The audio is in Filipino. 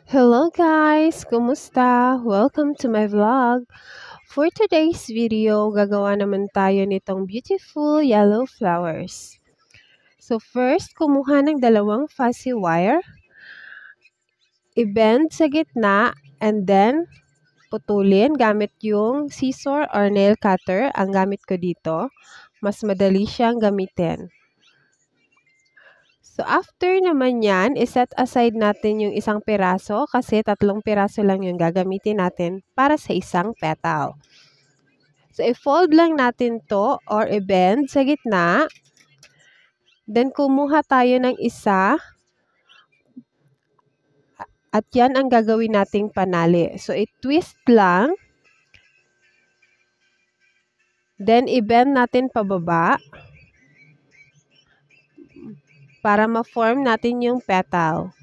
Hello guys! Kumusta? Welcome to my vlog. For today's video, gagawa naman tayo nitong beautiful yellow flowers. So first, kumuha ng dalawang fuzzy wire, i-bend sa gitna, and then putulin gamit yung scissor or nail cutter ang gamit ko dito. Mas madali siyang gamitin. So, after naman yan, iset aside natin yung isang piraso kasi 3 piraso lang yung gagamitin natin para sa isang petal. So, i-fold lang natin to or i-bend sa gitna. Then, kumuha tayo ng isa. At yan ang gagawin nating panali. So, i-twist lang. Then, i-bend natin pababa para ma-form natin yung petal.